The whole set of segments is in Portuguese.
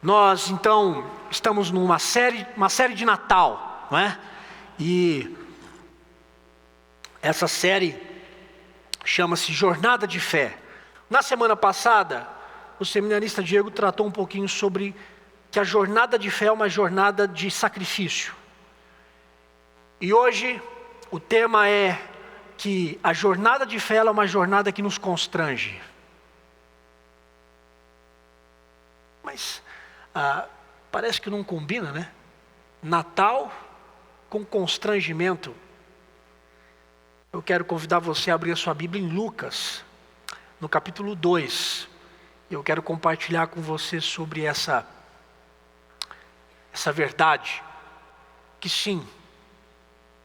Nós então estamos numa série de Natal, não é? E essa série chama-se Jornada de Fé. Na semana passada, o seminarista Diego tratou um pouquinho sobre que a jornada de fé é uma jornada de sacrifício. E hoje o tema é que a jornada de fé é uma jornada que nos constrange. Mas parece que não combina, né? Natal com constrangimento. Eu quero convidar você a abrir a sua Bíblia em Lucas, no capítulo 2. Eu quero compartilhar com você sobre essa verdade, que sim,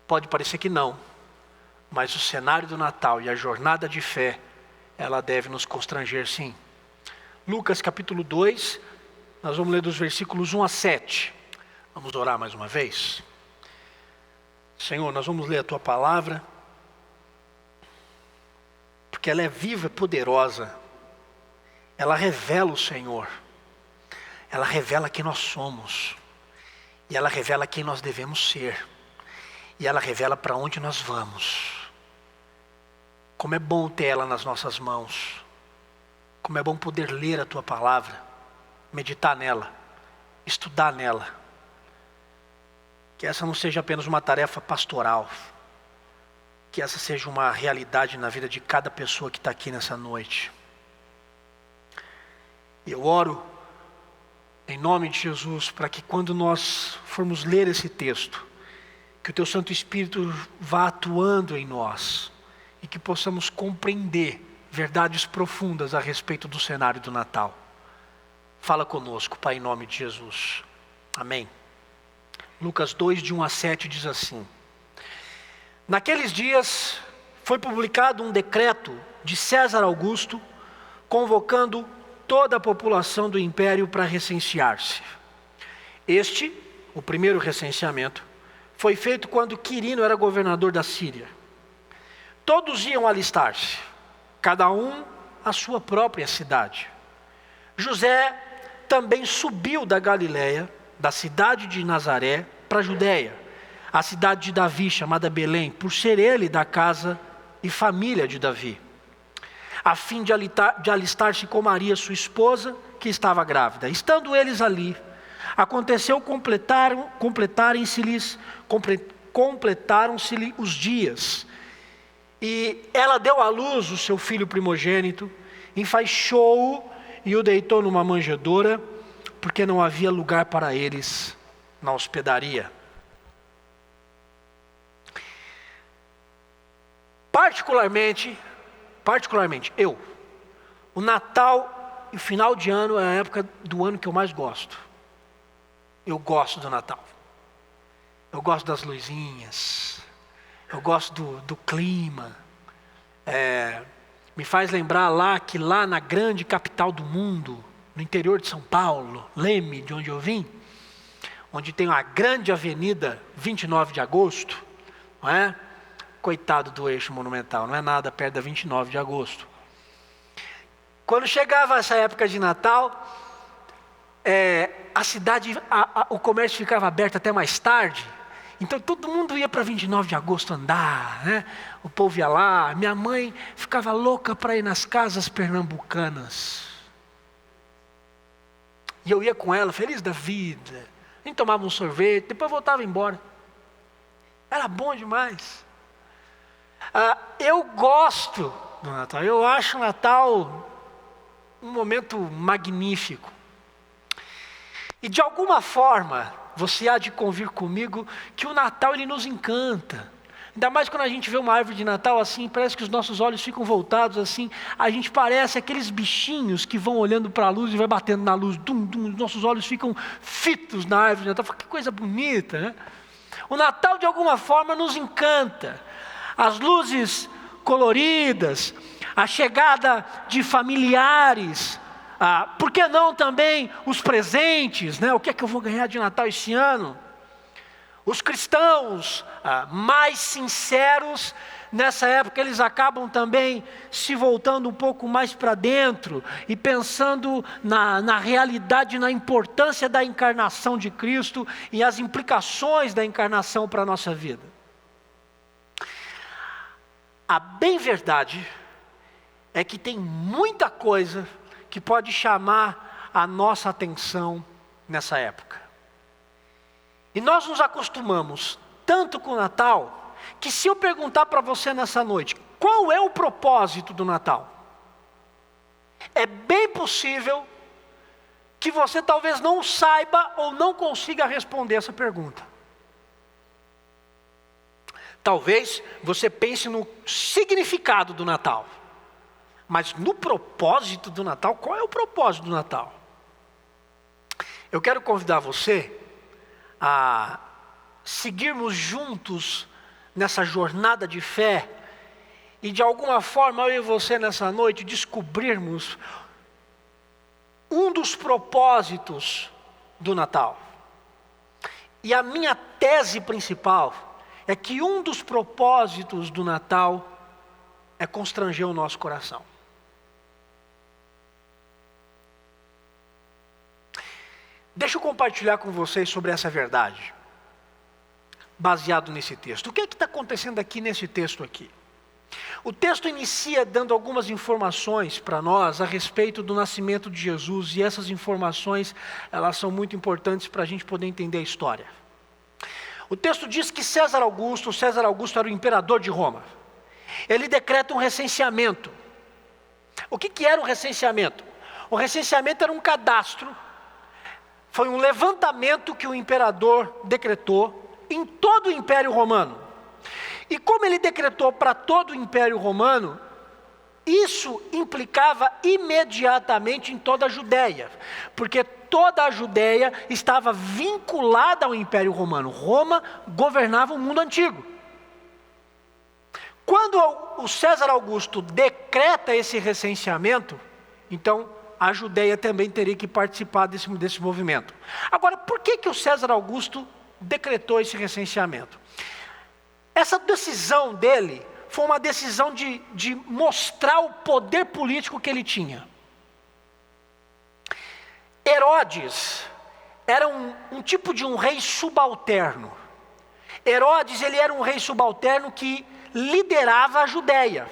pode parecer que não, mas o cenário do Natal e a jornada de fé, ela deve nos constranger sim. Lucas capítulo 2, nós vamos ler dos versículos 1 a 7. Vamos orar mais uma vez. Senhor, nós vamos ler a Tua palavra, porque ela é viva e poderosa. Ela revela o Senhor. Ela revela quem nós somos. E ela revela quem nós devemos ser. E ela revela para onde nós vamos. Como é bom ter ela nas nossas mãos. Como é bom poder ler a Tua palavra, meditar nela, estudar nela. Que essa não seja apenas uma tarefa pastoral. Que essa seja uma realidade na vida de cada pessoa que está aqui nessa noite. E eu oro em nome de Jesus para que quando nós formos ler esse texto, que o Teu Santo Espírito vá atuando em nós e que possamos compreender verdades profundas a respeito do cenário do Natal. Fala conosco, Pai, em nome de Jesus. Amém. Lucas 2, de 1 a 7 diz assim: Naqueles dias foi publicado um decreto de César Augusto, convocando toda a população do império para recensear-se. O primeiro recenseamento, foi feito quando Quirino era governador da Síria. Todos iam alistar-se, cada um à sua própria cidade. José também subiu da Galiléia, da cidade de Nazaré, para a Judéia, a cidade de Davi, chamada Belém, por ser ele da casa e família de Davi, a fim de alistar-se com Maria, sua esposa, que estava grávida. Estando eles ali, aconteceu completaram-se-lhe os dias, e ela deu à luz o seu filho primogênito, enfaixou-o e o deitou numa manjedoura, porque não havia lugar para eles na hospedaria. Particularmente o Natal e o final de ano é a época do ano que eu mais gosto. Eu gosto do Natal. Eu gosto das luzinhas. Eu gosto do clima. Me faz lembrar que lá na grande capital do mundo, no interior de São Paulo, Leme, de onde eu vim, onde tem a grande avenida 29 de agosto, não é? Coitado do eixo monumental, não é nada perto da 29 de agosto. Quando chegava essa época de Natal, a cidade, o comércio ficava aberto até mais tarde, então todo mundo ia para 29 de agosto andar, né? O povo ia lá, minha mãe ficava louca para ir nas casas pernambucanas. E eu ia com ela, feliz da vida, a gente tomava um sorvete, depois voltava embora. Era bom demais. Eu gosto do Natal, eu acho o Natal um momento magnífico. E de alguma forma, você há de convir comigo que o Natal ele nos encanta. Ainda mais quando a gente vê uma árvore de Natal assim, parece que os nossos olhos ficam voltados assim, a gente parece aqueles bichinhos que vão olhando para a luz e vai batendo na luz, os nossos olhos ficam fitos na árvore de Natal. Que coisa bonita, né? O Natal de alguma forma nos encanta. As luzes coloridas, a chegada de familiares, por que não também os presentes, né? O que é que eu vou ganhar de Natal esse ano? Os cristãos mais sinceros nessa época eles acabam também se voltando um pouco mais para dentro e pensando na realidade, na importância da encarnação de Cristo e as implicações da encarnação para a nossa vida. A bem verdade é que tem muita coisa que pode chamar a nossa atenção nessa época. E nós nos acostumamos tanto com o Natal, que se eu perguntar para você nessa noite, qual é o propósito do Natal? É bem possível que você talvez não saiba ou não consiga responder essa pergunta. Talvez você pense no significado do Natal. Mas no propósito do Natal, qual é o propósito do Natal? Eu quero convidar você a seguirmos juntos nessa jornada de fé e de alguma forma eu e você nessa noite descobrirmos um dos propósitos do Natal. E a minha tese principal é que um dos propósitos do Natal é constranger o nosso coração. Deixa eu compartilhar com vocês sobre essa verdade, baseado nesse texto. O que é que está acontecendo aqui nesse texto aqui? O texto inicia dando algumas informações para nós a respeito do nascimento de Jesus, e essas informações, elas são muito importantes para a gente poder entender a história. O texto diz que César Augusto era o imperador de Roma. Ele decreta um recenseamento. O que era um recenseamento? O recenseamento era um cadastro. Foi um levantamento que o imperador decretou em todo o Império Romano. E como ele decretou para todo o Império Romano, isso implicava imediatamente em toda a Judéia, porque toda a Judéia estava vinculada ao Império Romano. Roma governava o mundo antigo. Quando o César Augusto decreta esse recenseamento, então a Judéia também teria que participar desse movimento. Agora, por que o César Augusto decretou esse recenseamento? Essa decisão dele foi uma decisão de mostrar o poder político que ele tinha. Herodes era um tipo de um rei subalterno. Herodes, ele era um rei subalterno que liderava a Judéia.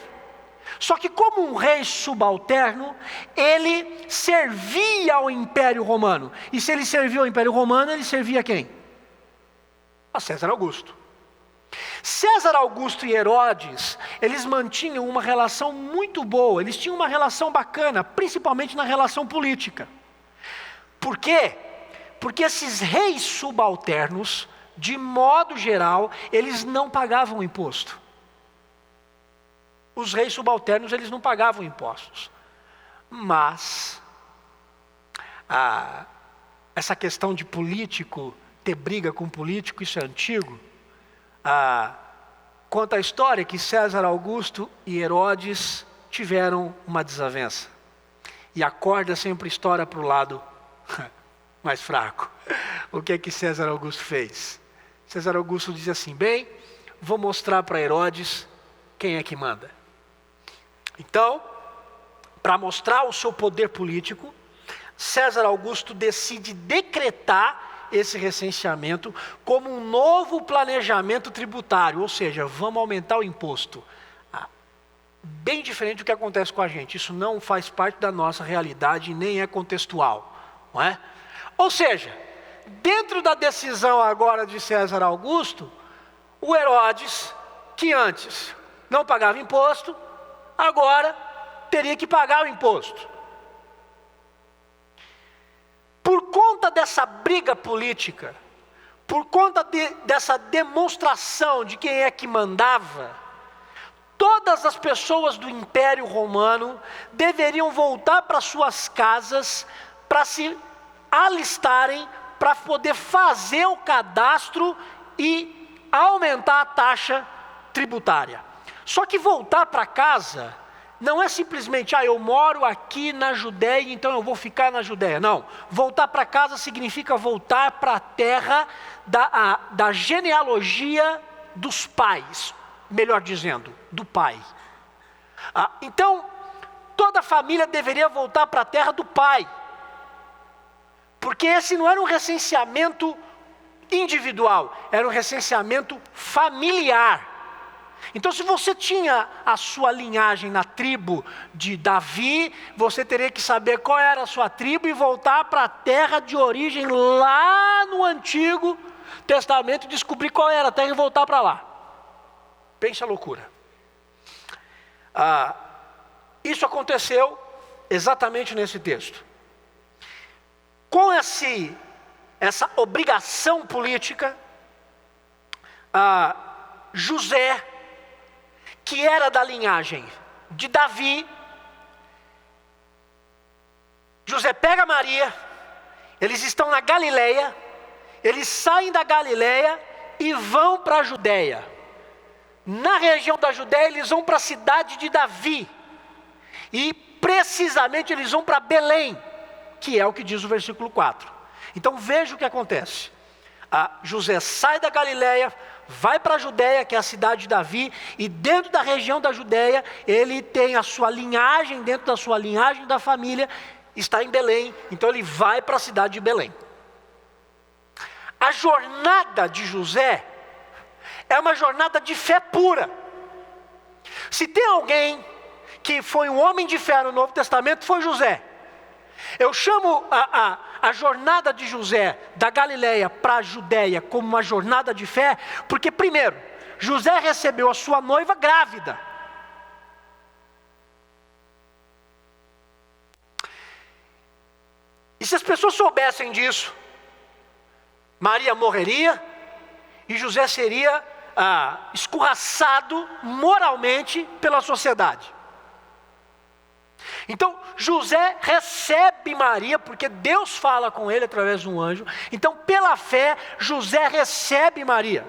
Só que como um rei subalterno, ele servia ao Império Romano. E se ele servia ao Império Romano, ele servia a quem? A César Augusto. César Augusto e Herodes, eles mantinham uma relação muito boa, eles tinham uma relação bacana, principalmente na relação política. Por quê? Porque esses reis subalternos, de modo geral, eles não pagavam imposto. Os reis subalternos, eles não pagavam impostos. Mas, essa questão de político, ter briga com político, isso é antigo. Conta a história que César Augusto e Herodes tiveram uma desavença. E a corda sempre estoura para o lado mais fraco. O que é que César Augusto fez? César Augusto diz assim: bem, vou mostrar para Herodes quem é que manda. Então, para mostrar o seu poder político, César Augusto decide decretar esse recenseamento como um novo planejamento tributário, ou seja, vamos aumentar o imposto. Bem diferente do que acontece com a gente, isso não faz parte da nossa realidade, nem é contextual, não é? Ou seja, dentro da decisão agora de César Augusto, o Herodes, que antes não pagava imposto, agora teria que pagar o imposto. Por conta dessa briga política, por conta dessa demonstração de quem é que mandava, todas as pessoas do Império Romano deveriam voltar para suas casas para se alistarem, para poder fazer o cadastro e aumentar a taxa tributária. Só que voltar para casa não é simplesmente, eu moro aqui na Judéia, então eu vou ficar na Judéia. Não, voltar para casa significa voltar para a terra da genealogia dos pais, melhor dizendo, do pai. Então, toda a família deveria voltar para a terra do pai. Porque esse não era um recenseamento individual, era um recenseamento familiar. Então, se você tinha a sua linhagem na tribo de Davi, você teria que saber qual era a sua tribo e voltar para a terra de origem lá no Antigo Testamento, descobrir qual era a terra e voltar para lá. Pense a loucura. Isso aconteceu exatamente nesse texto. Com essa obrigação política, José, que era da linhagem de Davi, José pega Maria, eles estão na Galileia, eles saem da Galileia e vão para a Judéia. Na região da Judéia eles vão para a cidade de Davi, e precisamente eles vão para Belém, que é o que diz o versículo 4. Então veja o que acontece. José sai da Galileia, vai para a Judéia, que é a cidade de Davi, e dentro da região da Judéia, ele tem a sua linhagem, dentro da sua linhagem da família, está em Belém, então ele vai para a cidade de Belém. A jornada de José é uma jornada de fé pura. Se tem alguém que foi um homem de fé no Novo Testamento, foi José. Eu chamo a jornada de José da Galileia para a Judéia como uma jornada de fé, porque primeiro, José recebeu a sua noiva grávida. E se as pessoas soubessem disso, Maria morreria e José seria escorraçado moralmente pela sociedade. Então José recebe Maria, porque Deus fala com ele através de um anjo. Então pela fé José recebe Maria,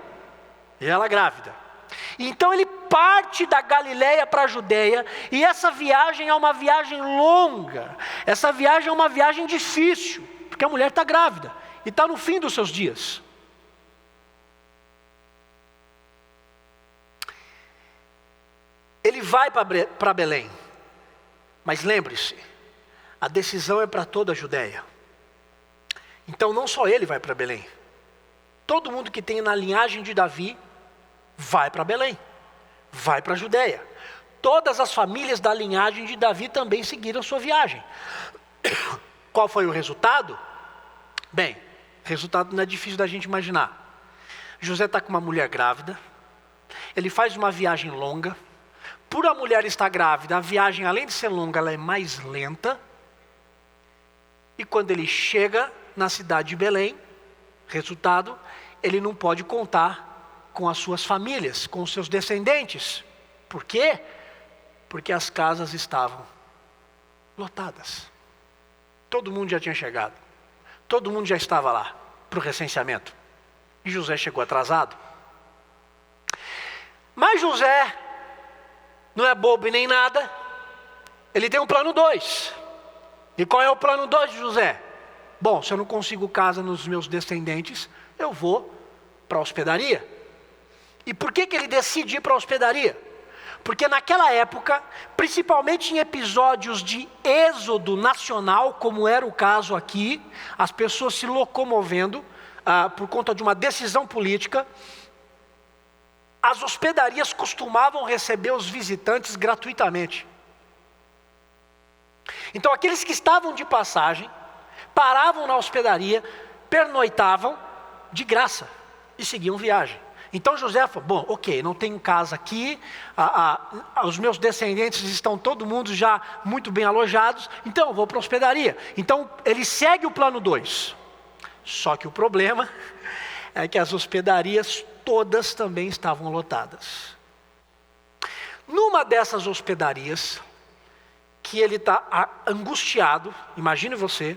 e ela grávida. Então ele parte da Galileia para a Judéia, e essa viagem é uma viagem longa, essa viagem é uma viagem difícil, porque a mulher está grávida, e está no fim dos seus dias. Ele vai para Belém. Mas lembre-se, a decisão é para toda a Judéia. Então não só ele vai para Belém. Todo mundo que tem na linhagem de Davi vai para Belém, vai para a Judéia. Todas as famílias da linhagem de Davi também seguiram sua viagem. Qual foi o resultado? Bem, o resultado não é difícil da gente imaginar. José está com uma mulher grávida, ele faz uma viagem longa. Por a mulher estar grávida, a viagem, além de ser longa, ela é mais lenta. E quando ele chega na cidade de Belém, resultado, ele não pode contar com as suas famílias, com os seus descendentes. Por quê? Porque as casas estavam lotadas. Todo mundo já tinha chegado. Todo mundo já estava lá para o recenseamento. E José chegou atrasado. Mas José não é bobo e nem nada. Ele tem um plano 2. E qual é o plano 2 de José? Bom, se eu não consigo casa nos meus descendentes, eu vou para a hospedaria. E por que ele decide ir para a hospedaria? Porque naquela época, principalmente em episódios de êxodo nacional, como era o caso aqui, as pessoas se locomovendo por conta de uma decisão política, as hospedarias costumavam receber os visitantes gratuitamente. Então aqueles que estavam de passagem, paravam na hospedaria, pernoitavam de graça e seguiam viagem. Então José falou, bom, ok, não tenho casa aqui, os meus descendentes estão todo mundo já muito bem alojados, então eu vou para a hospedaria. Então ele segue o plano 2. Só que o problema é que as hospedarias todas também estavam lotadas. Numa dessas hospedarias, que ele está angustiado, imagine você,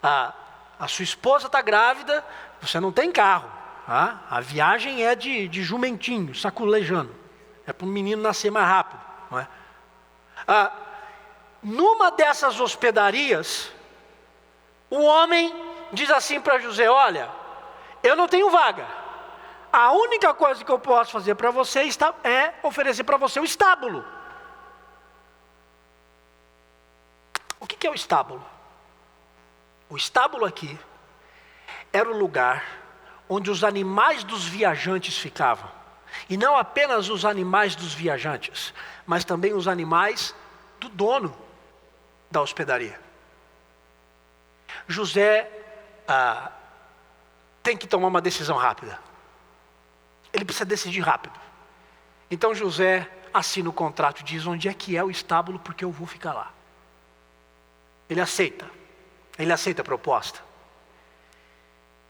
a sua esposa está grávida, você não tem carro, a viagem é de jumentinho, saculejando, é para o menino nascer mais rápido, não é? Numa dessas hospedarias, o homem diz assim para José, olha, eu não tenho vaga, a única coisa que eu posso fazer para você é oferecer para você o estábulo. O que é o estábulo? O estábulo aqui era o lugar onde os animais dos viajantes ficavam. E não apenas os animais dos viajantes, mas também os animais do dono da hospedaria. José tem que tomar uma decisão rápida. Ele precisa decidir rápido. Então José assina o contrato e diz onde é que é o estábulo, porque eu vou ficar lá. Ele aceita a proposta.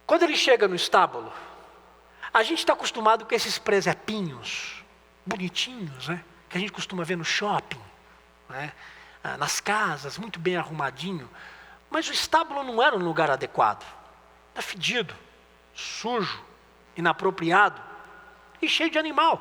Quando ele chega no estábulo, a gente está acostumado com esses presepinhos bonitinhos, né? Que a gente costuma ver no shopping, né? Nas casas, muito bem arrumadinho. Mas o estábulo não era um lugar adequado. Está fedido, sujo, inapropriado e cheio de animal.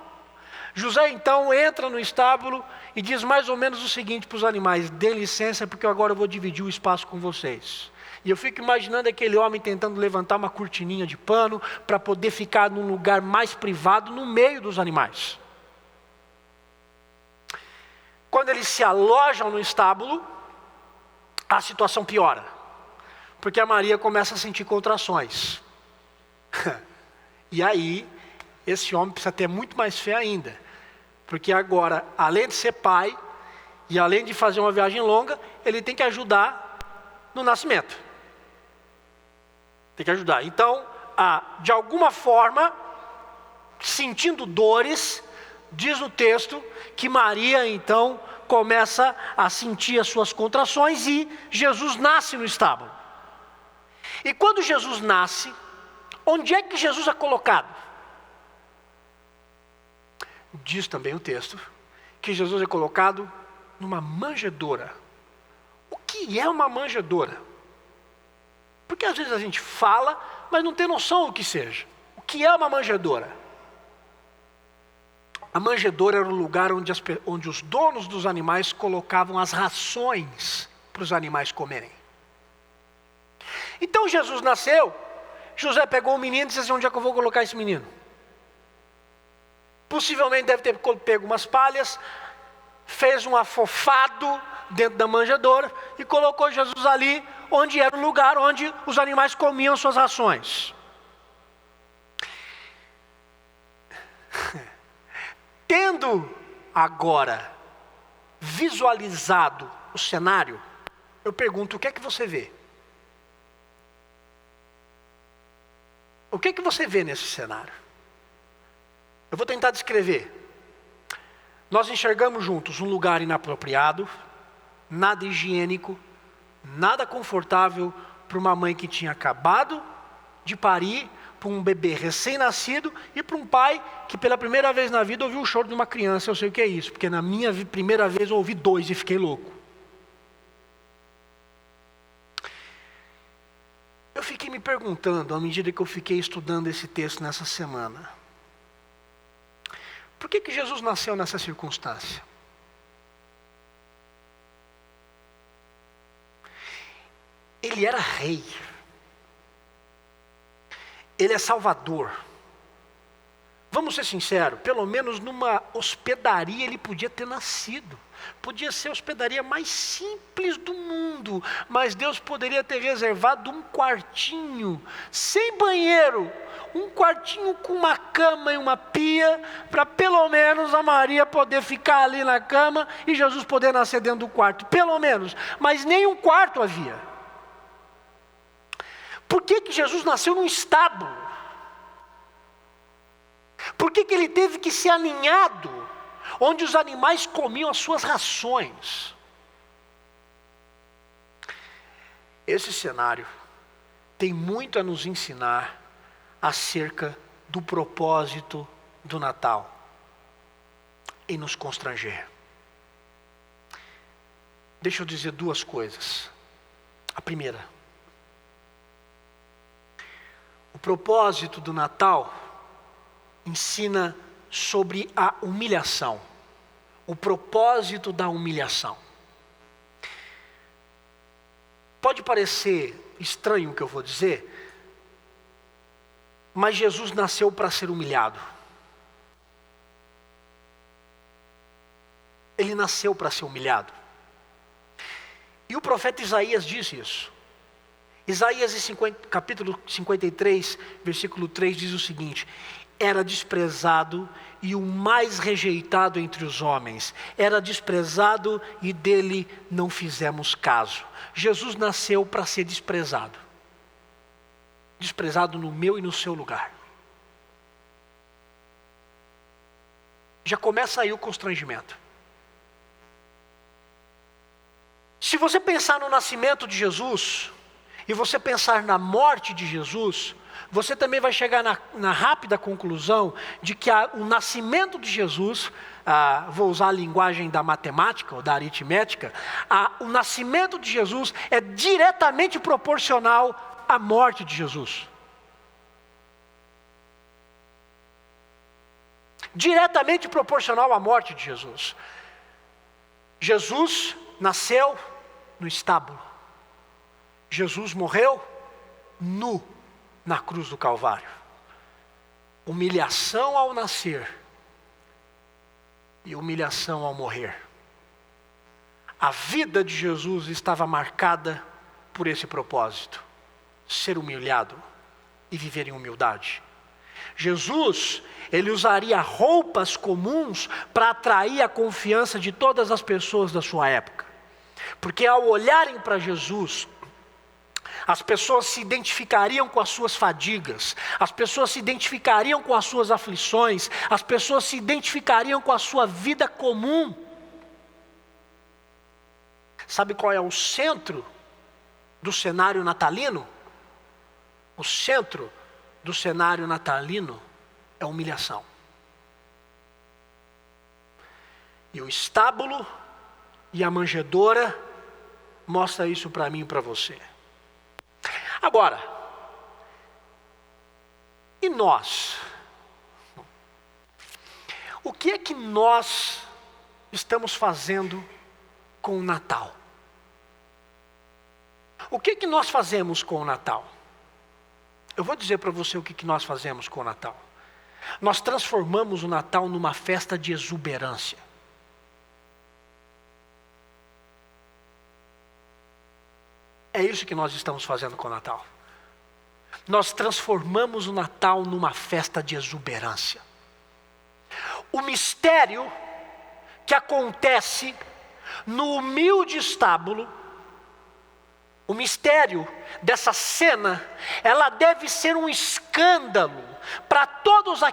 José então entra no estábulo e diz mais ou menos o seguinte para os animais: dê licença, porque agora eu vou dividir o espaço com vocês. E eu fico imaginando aquele homem tentando levantar uma cortininha de pano para poder ficar num lugar mais privado no meio dos animais. Quando eles se alojam no estábulo, a situação piora, porque a Maria começa a sentir contrações. E aí, esse homem precisa ter muito mais fé ainda, porque agora, além de ser pai, e além de fazer uma viagem longa, ele tem que ajudar no nascimento. Tem que ajudar. Então, de alguma forma, sentindo dores, diz o texto que Maria então começa a sentir as suas contrações e Jesus nasce no estábulo. E quando Jesus nasce, onde é que Jesus é colocado? Diz também o texto que Jesus é colocado numa manjedoura. O que é uma manjedoura? Porque às vezes a gente fala, mas não tem noção do que seja. O que é uma manjedoura? A manjedoura era o lugar onde os donos dos animais colocavam as rações para os animais comerem. Então Jesus nasceu, José pegou o menino e disse assim: onde é que eu vou colocar esse menino? Possivelmente deve ter pego umas palhas, fez um afofado dentro da manjedoura e colocou Jesus ali, onde era o lugar onde os animais comiam suas rações. Tendo agora visualizado o cenário, eu pergunto: o que é que você vê? O que é que você vê nesse cenário? Eu vou tentar descrever. Nós enxergamos juntos um lugar inapropriado, nada higiênico, nada confortável para uma mãe que tinha acabado de parir, para um bebê recém-nascido e para um pai que pela primeira vez na vida ouviu o choro de uma criança. Eu sei o que é isso, porque na minha primeira vez eu ouvi 2 e fiquei louco. Eu fiquei me perguntando, à medida que eu fiquei estudando esse texto nessa semana, por que Jesus nasceu nessa circunstância? Ele era rei. Ele é salvador. Vamos ser sinceros, pelo menos numa hospedaria ele podia ter nascido. Podia ser a hospedaria mais simples do mundo, mas Deus poderia ter reservado um quartinho, sem banheiro, um quartinho com uma cama e uma pia, para pelo menos a Maria poder ficar ali na cama e Jesus poder nascer dentro do quarto, pelo menos, mas nem um quarto havia. Por que Jesus nasceu num estábulo? Por que ele teve que ser aninhado, onde os animais comiam as suas rações? Esse cenário tem muito a nos ensinar acerca do propósito do Natal e nos constranger. Deixa eu dizer 2 coisas. A primeira: o propósito do Natal ensina sobre a humilhação. O propósito da humilhação. Pode parecer estranho o que eu vou dizer, Mas Jesus nasceu para ser humilhado. Ele nasceu para ser humilhado. E o profeta Isaías diz isso. Isaías capítulo 53, versículo 3 diz o seguinte: era desprezado e o mais rejeitado entre os homens, era desprezado e dele não fizemos caso. Jesus nasceu para ser desprezado. Desprezado no meu e no seu lugar. Já começa aí o constrangimento. Se você pensar no nascimento de Jesus, e você pensar na morte de Jesus, você também vai chegar na rápida conclusão de que o nascimento de Jesus, vou usar a linguagem da matemática ou da aritmética, o nascimento de Jesus é diretamente proporcional à morte de Jesus. Diretamente proporcional à morte de Jesus. Jesus nasceu no estábulo. Jesus morreu nu na cruz do Calvário. Humilhação ao nascer e humilhação ao morrer. A vida de Jesus estava marcada por esse propósito: ser humilhado e viver em humildade. Jesus, ele usaria roupas comuns para atrair a confiança de todas as pessoas da sua época. Porque ao olharem para Jesus, as pessoas se identificariam com as suas fadigas, as pessoas se identificariam com as suas aflições, as pessoas se identificariam com a sua vida comum. Sabe qual é o centro do cenário natalino? O centro do cenário natalino é a humilhação. E o estábulo e a manjedoura mostra isso para mim e para você. Agora, e nós? O que é que nós estamos fazendo com o Natal? O que é que nós fazemos com o Natal? Eu vou dizer para você o que nós fazemos com o Natal. Nós transformamos o Natal numa festa de exuberância. É isso que nós estamos fazendo com o Natal. Nós transformamos o Natal numa festa de exuberância. O mistério que acontece no humilde estábulo, o mistério dessa cena, ela deve ser um escândalo para todas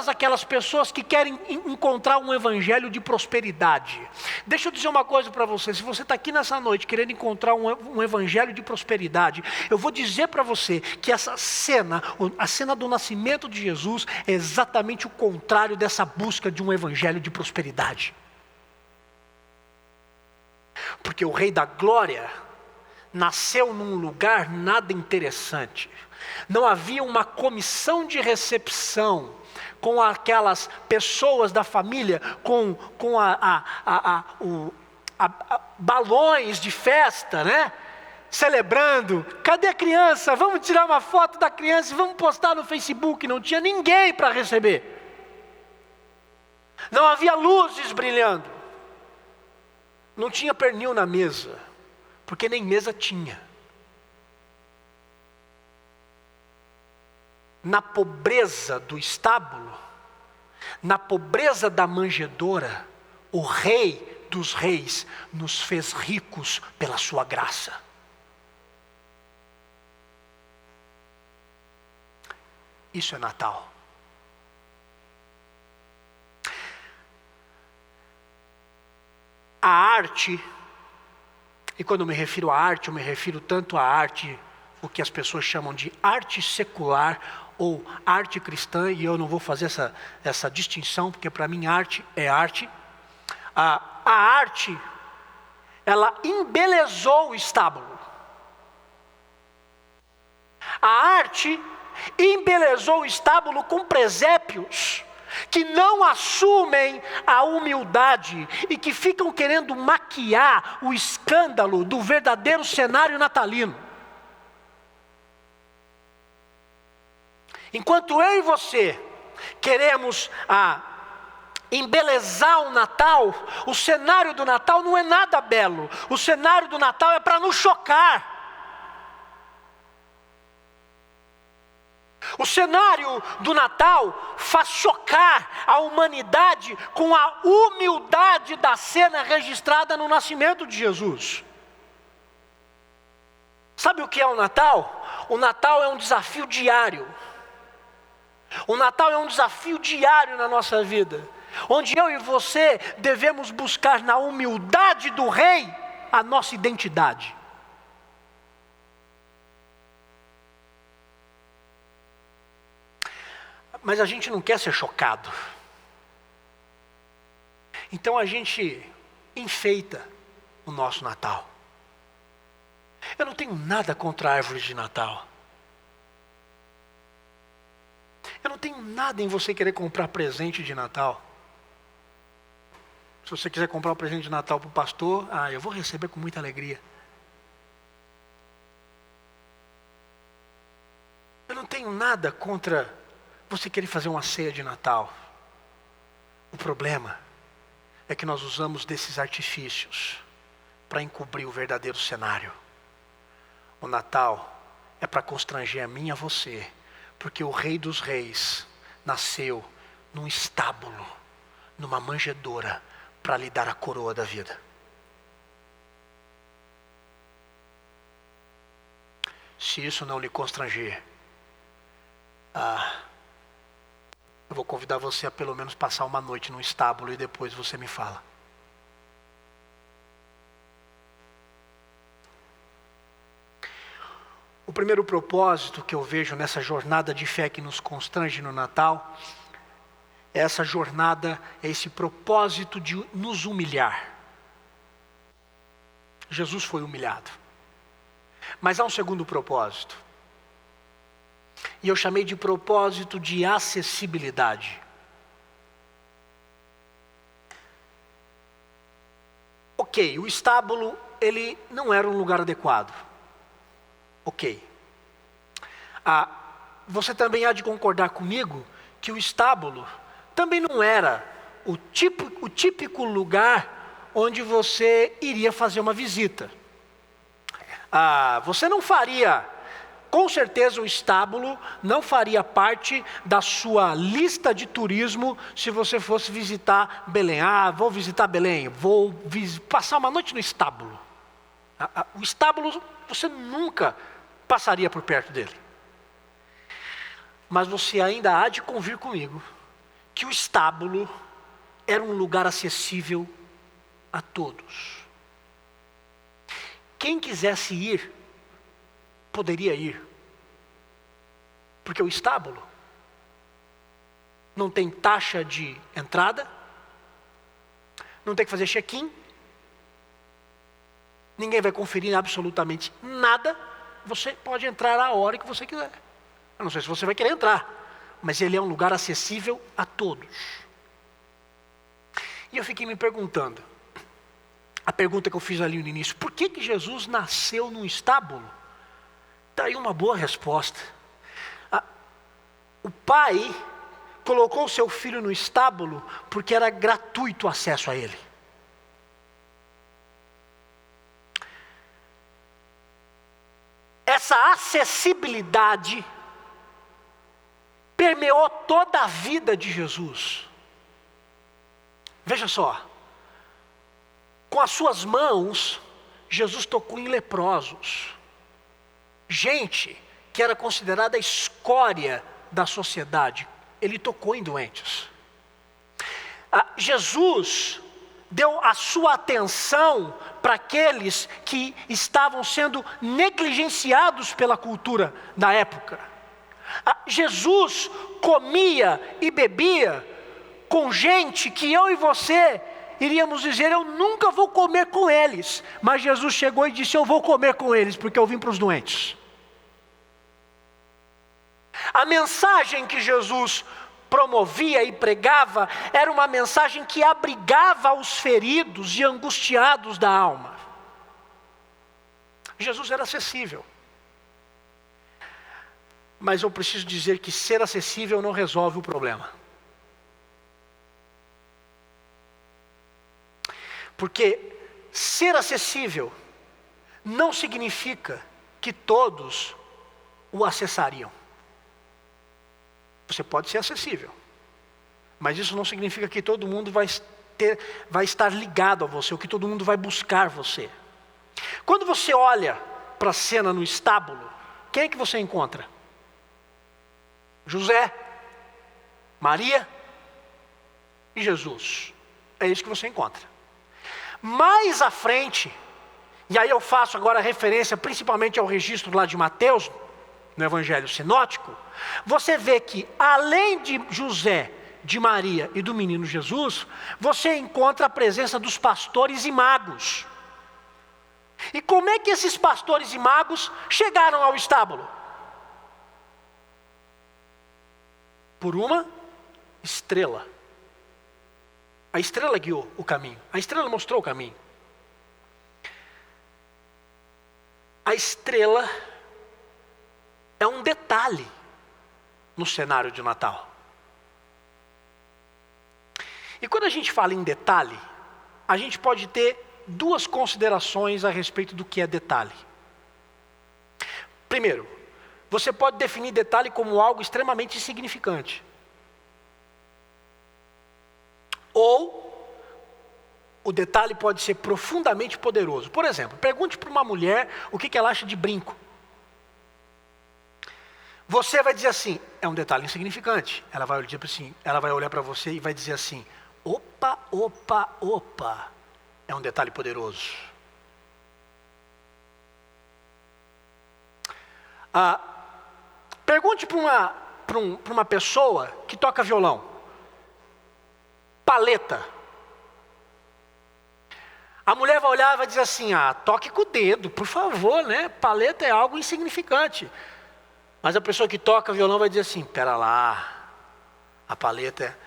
aquelas pessoas que querem encontrar um evangelho de prosperidade. Deixa eu dizer uma coisa para você: se você está aqui nessa noite querendo encontrar um evangelho de prosperidade, eu vou dizer para você que essa cena, a cena do nascimento de Jesus, é exatamente o contrário dessa busca de um evangelho de prosperidade. Porque o Rei da Glória nasceu num lugar nada interessante. Não havia uma comissão de recepção com aquelas pessoas da família, com balões de festa, né? Celebrando. Cadê a criança? Vamos tirar uma foto da criança e vamos postar no Facebook. Não tinha ninguém para receber. Não havia luzes brilhando. Não tinha pernil na mesa, porque nem mesa tinha. Na pobreza do estábulo, na pobreza da manjedoura, o Rei dos Reis nos fez ricos pela sua graça. Isso é Natal. A arte, e quando eu me refiro à arte, eu me refiro tanto à arte, o que as pessoas chamam de arte secular ou arte cristã, e eu não vou fazer essa distinção, porque para mim arte é arte. A arte, ela embelezou o estábulo. A arte embelezou o estábulo com presépios que não assumem a humildade e que ficam querendo maquiar o escândalo do verdadeiro cenário natalino. Enquanto eu e você queremos embelezar o Natal, o cenário do Natal não é nada belo. O cenário do Natal é para nos chocar. O cenário do Natal faz chocar a humanidade com a humildade da cena registrada no nascimento de Jesus. Sabe o que é o Natal? O Natal é um desafio diário. O Natal é um desafio diário na nossa vida, onde eu e você devemos buscar na humildade do Rei a nossa identidade. Mas a gente não quer ser chocado. Então a gente enfeita o nosso Natal. Eu não tenho nada contra a árvore de Natal. Eu não tenho nada em você querer comprar presente de Natal. Se você quiser comprar um presente de Natal para o pastor, eu vou receber com muita alegria. Eu não tenho nada contra você querer fazer uma ceia de Natal. O problema é que nós usamos desses artifícios para encobrir o verdadeiro cenário. O Natal é para constranger a mim e a você, porque o Rei dos Reis nasceu num estábulo, numa manjedoura, para lhe dar a coroa da vida. Se isso não lhe constranger, eu vou convidar você a pelo menos passar uma noite num estábulo e depois você me fala. O primeiro propósito que eu vejo nessa jornada de fé que nos constrange no Natal, é essa jornada, é esse propósito de nos humilhar. Jesus foi humilhado. Mas há um segundo propósito. E eu chamei de propósito de acessibilidade. Ok, o estábulo, ele não era um lugar adequado. Ok. Você também há de concordar comigo que o estábulo também não era o típico lugar onde você iria fazer uma visita. Você não faria, com certeza o estábulo não faria parte da sua lista de turismo se você fosse visitar Belém. Vou visitar Belém, vou passar uma noite no estábulo. O estábulo, você nunca passaria por perto dele. Mas você ainda há de convir comigo que o estábulo era um lugar acessível a todos. Quem quisesse ir, poderia ir. Porque o estábulo não tem taxa de entrada, não tem que fazer check-in, ninguém vai conferir absolutamente nada, você pode entrar a hora que você quiser. Eu não sei se você vai querer entrar, mas ele é um lugar acessível a todos. E eu fiquei me perguntando, a pergunta que eu fiz ali no início, por que Jesus nasceu num estábulo? Está aí uma boa resposta. O pai colocou o seu filho no estábulo porque era gratuito o acesso a ele. Essa acessibilidade permeou toda a vida de Jesus. Veja só, com as suas mãos, Jesus tocou em leprosos, gente que era considerada a escória da sociedade, ele tocou em doentes. Jesus deu a sua atenção para aqueles que estavam sendo negligenciados pela cultura da época. Jesus comia e bebia com gente que eu e você iríamos dizer, eu nunca vou comer com eles. Mas Jesus chegou e disse, eu vou comer com eles, porque eu vim para os doentes. A mensagem que Jesus promovia e pregava era uma mensagem que abrigava os feridos e angustiados da alma. Jesus era acessível. mas eu preciso dizer que ser acessível não resolve o problema. Porque ser acessível não significa que todos o acessariam. Você pode ser acessível, mas isso não significa que todo mundo vai estar ligado a você, ou que todo mundo vai buscar você. Quando você olha para a cena no estábulo, quem é que você encontra? José, Maria e Jesus. É isso que você encontra. Mais à frente, e aí eu faço agora referência principalmente ao registro lá de Mateus, no Evangelho Sinótico, você vê que além de José, de Maria e do menino Jesus, você encontra a presença dos pastores e magos. E como é que esses pastores e magos chegaram ao estábulo? Por uma estrela. A estrela guiou o caminho. A estrela mostrou o caminho. A estrela é um detalhe no cenário de Natal. E quando a gente fala em detalhe, a gente pode ter duas considerações a respeito do que é detalhe. Primeiro, você pode definir detalhe como algo extremamente insignificante. Ou o detalhe pode ser profundamente poderoso. Por exemplo, pergunte para uma mulher o que ela acha de brinco. Você vai dizer assim, é um detalhe insignificante. Ela vai olhar para você e vai dizer assim, opa, é um detalhe poderoso. Pergunte para uma pessoa que toca violão. Paleta. A mulher vai olhar e vai dizer assim, toque com o dedo, por favor, né? Paleta é algo insignificante. Mas a pessoa que toca violão vai dizer assim, pera lá, a paleta,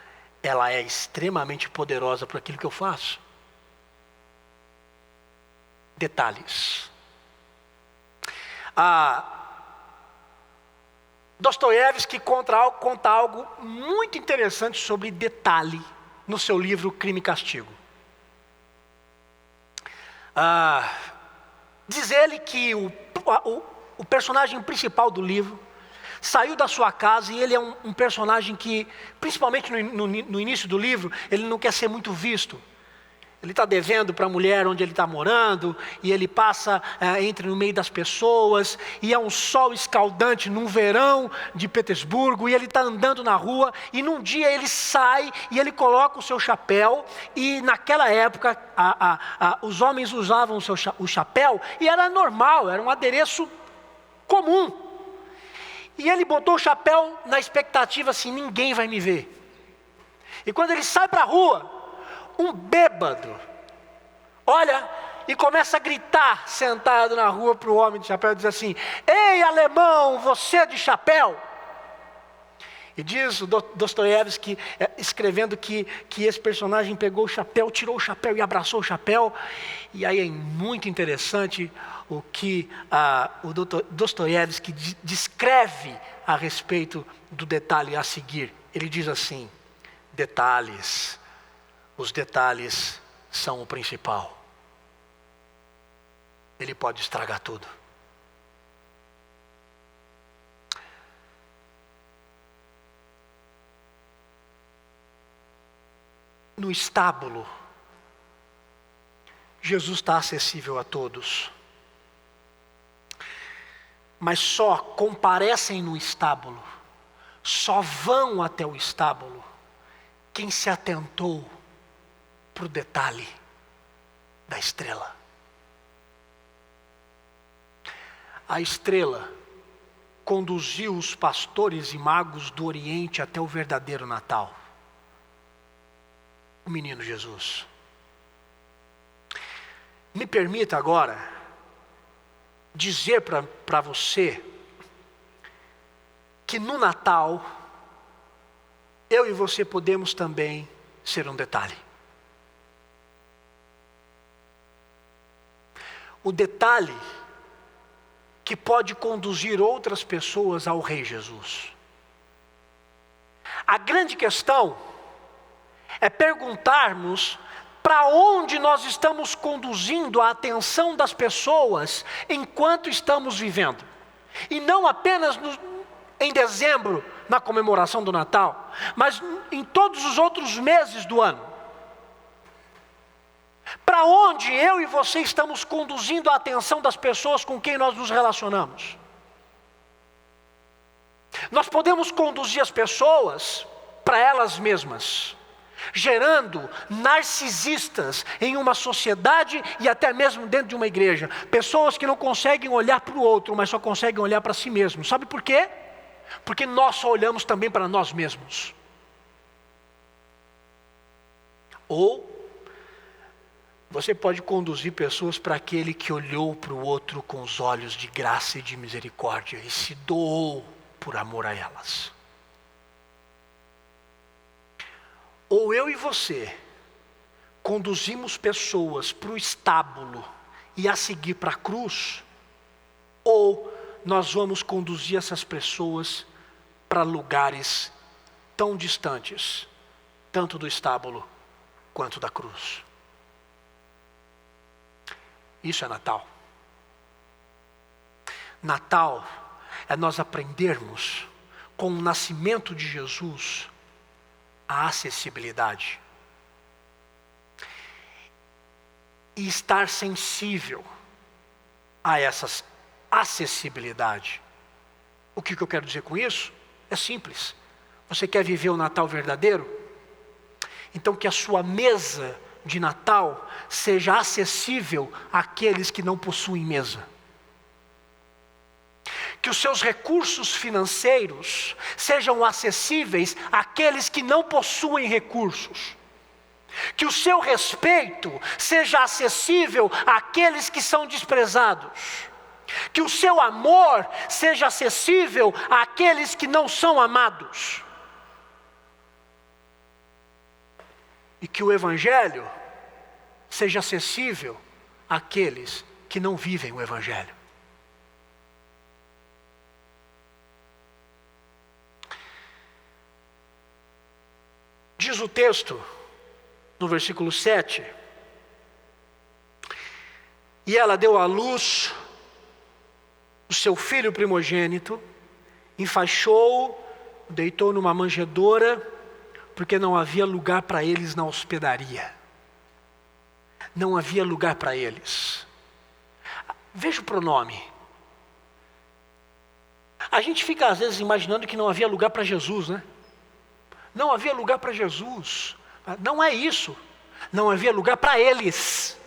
ela é extremamente poderosa para aquilo que eu faço. Detalhes. Dostoiévski conta algo muito interessante sobre detalhe no seu livro Crime e Castigo. Diz ele que o personagem principal do livro saiu da sua casa e ele é um personagem que, principalmente no início do livro, ele não quer ser muito visto. Ele está devendo para a mulher onde ele está morando, e ele entra no meio das pessoas, e é um sol escaldante num verão de Petersburgo, e ele está andando na rua, e num dia ele sai, e ele coloca o seu chapéu, e naquela época os homens usavam o chapéu, e era normal, era um adereço comum. E ele botou o chapéu na expectativa assim, ninguém vai me ver. E quando ele sai para a rua, um bêbado olha e começa a gritar sentado na rua para o homem de chapéu, diz assim, ei alemão, você de chapéu? E diz o Dostoiévski, escrevendo que esse personagem pegou o chapéu, tirou o chapéu e abraçou o chapéu. E aí é muito interessante o que o Dostoiévski descreve a respeito do detalhe a seguir. Ele diz assim, detalhes. Os detalhes são o principal. Ele pode estragar tudo. No estábulo, Jesus está acessível a todos. Mas só comparecem no estábulo, só vão até o estábulo quem se atentou para o detalhe da estrela. A estrela conduziu os pastores e magos do Oriente até o verdadeiro Natal, o menino Jesus. Me permita agora dizer para você que no Natal eu e você podemos também ser um detalhe. O detalhe que pode conduzir outras pessoas ao Rei Jesus. A grande questão é perguntarmos para onde nós estamos conduzindo a atenção das pessoas enquanto estamos vivendo. E não apenas em dezembro, na comemoração do Natal, mas em todos os outros meses do ano. Para onde eu e você estamos conduzindo a atenção das pessoas com quem nós nos relacionamos? Nós podemos conduzir as pessoas para elas mesmas, gerando narcisistas em uma sociedade e até mesmo dentro de uma igreja. Pessoas que não conseguem olhar para o outro, mas só conseguem olhar para si mesmos. Sabe por quê? Porque nós só olhamos também para nós mesmos. Ou você pode conduzir pessoas para aquele que olhou para o outro com os olhos de graça e de misericórdia e se doou por amor a elas. Ou eu e você conduzimos pessoas para o estábulo e a seguir para a cruz, ou nós vamos conduzir essas pessoas para lugares tão distantes, tanto do estábulo quanto da cruz. Isso é Natal. Natal é nós aprendermos com o nascimento de Jesus a acessibilidade. E estar sensível a essa acessibilidade. O que eu quero dizer com isso? É simples. Você quer viver o Natal verdadeiro? Então que a sua mesa de Natal seja acessível àqueles que não possuem mesa. Que os seus recursos financeiros sejam acessíveis àqueles que não possuem recursos. Que o seu respeito seja acessível àqueles que são desprezados. Que o seu amor seja acessível àqueles que não são amados. E que o Evangelho seja acessível àqueles que não vivem o Evangelho. Diz o texto, no versículo 7, e ela deu à luz o seu filho primogênito, enfaixou-o, deitou numa manjedoura, porque não havia lugar para eles na hospedaria. Não havia lugar para eles. Veja o pronome. A gente fica às vezes imaginando que não havia lugar para Jesus, né? Não havia lugar para Jesus. Não é isso. Não havia lugar para eles.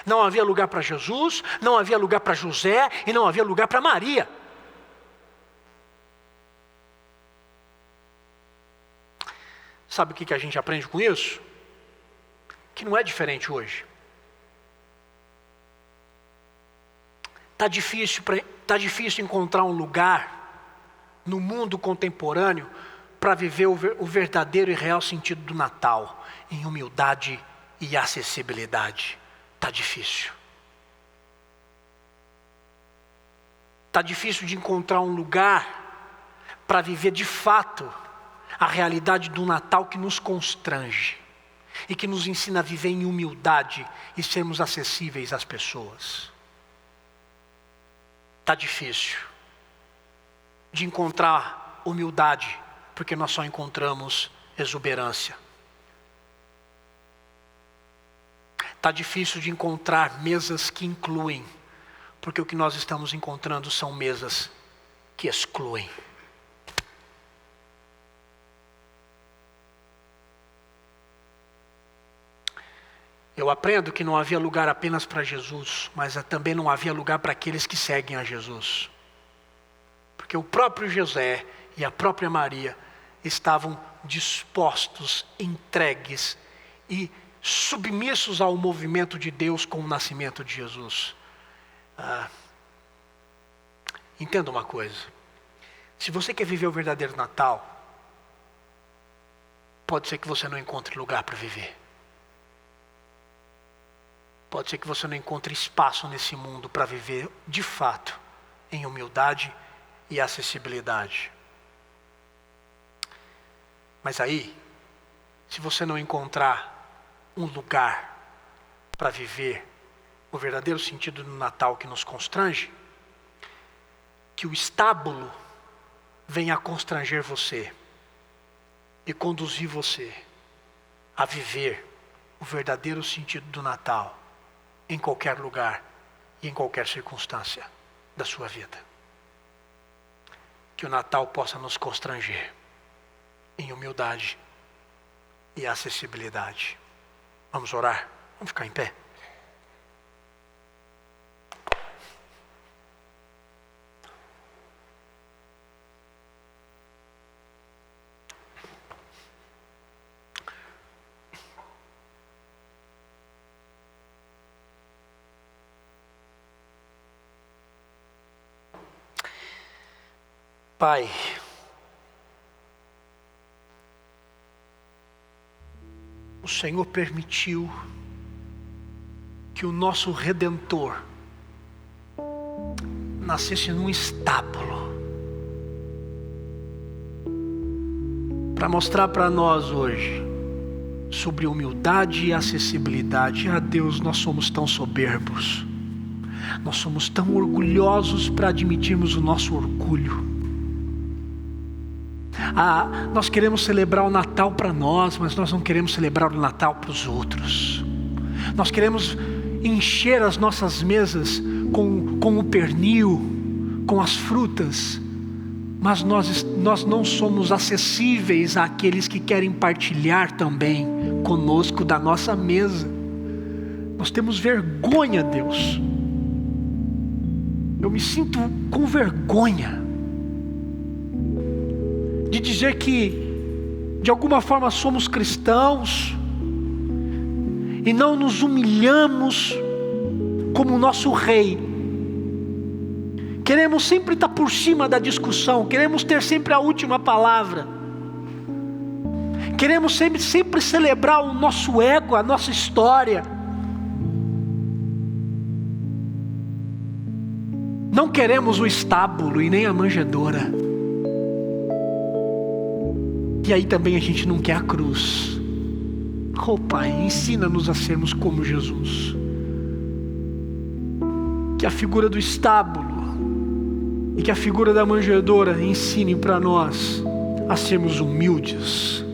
Não havia lugar para Jesus, não havia lugar para José e não havia lugar para Maria. Sabe o que a gente aprende com isso? Que não é diferente hoje. Tá difícil encontrar um lugar no mundo contemporâneo para viver o verdadeiro e real sentido do Natal, em humildade e acessibilidade. Está difícil. Está difícil de encontrar um lugar para viver de fato a realidade do Natal que nos constrange e que nos ensina a viver em humildade e sermos acessíveis às pessoas. Está difícil de encontrar humildade, porque nós só encontramos exuberância. Está difícil de encontrar mesas que incluem, porque o que nós estamos encontrando são mesas que excluem. Eu aprendo que não havia lugar apenas para Jesus, mas também não havia lugar para aqueles que seguem a Jesus. Porque o próprio José e a própria Maria estavam dispostos, entregues e submissos ao movimento de Deus com o nascimento de Jesus. Entenda uma coisa. Se você quer viver o verdadeiro Natal, pode ser que você não encontre lugar para viver. Pode ser que você não encontre espaço nesse mundo para viver de fato em humildade e acessibilidade. Mas aí, se você não encontrar um lugar para viver o verdadeiro sentido do Natal que nos constrange, que o estábulo venha a constranger você e conduzir você a viver o verdadeiro sentido do Natal em qualquer lugar e em qualquer circunstância da sua vida. Que o Natal possa nos constranger em humildade e acessibilidade. Vamos orar? Vamos ficar em pé? Pai, o Senhor permitiu que o nosso Redentor nascesse num estábulo para mostrar para nós hoje sobre humildade e acessibilidade. Ah, Deus, nós somos tão soberbos, nós somos tão orgulhosos para admitirmos o nosso orgulho. Nós queremos celebrar o Natal para nós, mas nós não queremos celebrar o Natal para os outros. Nós queremos encher as nossas mesas com o pernil, com as frutas, mas nós não somos acessíveis àqueles que querem partilhar também conosco da nossa mesa. Nós temos vergonha, Deus. Eu me sinto com vergonha de dizer que de alguma forma somos cristãos e não nos humilhamos como o nosso rei. Queremos sempre estar por cima da discussão, queremos ter sempre a última palavra, queremos sempre celebrar o nosso ego, a nossa história. Não queremos o estábulo e nem a manjedoura. E aí também a gente não quer a cruz. Oh Pai, ensina-nos a sermos como Jesus. Que a figura do estábulo e que a figura da manjedoura ensinem para nós a sermos humildes,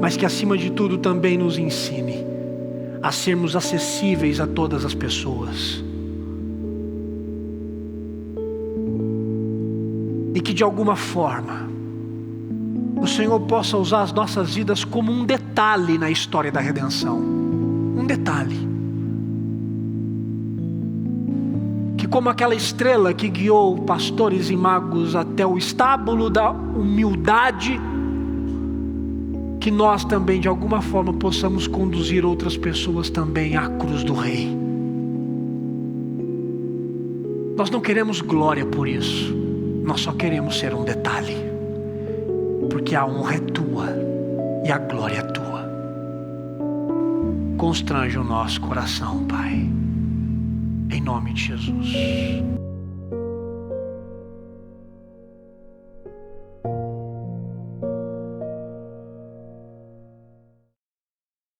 mas que acima de tudo também nos ensine a sermos acessíveis a todas as pessoas. E que de alguma forma o Senhor possa usar as nossas vidas como um detalhe na história da redenção. Um detalhe. Que como aquela estrela que guiou pastores e magos até o estábulo da humildade, que nós também de alguma forma possamos conduzir outras pessoas também à cruz do Rei. Nós não queremos glória por isso. Nós só queremos ser um detalhe. Porque a honra é tua e a glória é tua. Constrange o nosso coração, Pai, em nome de Jesus.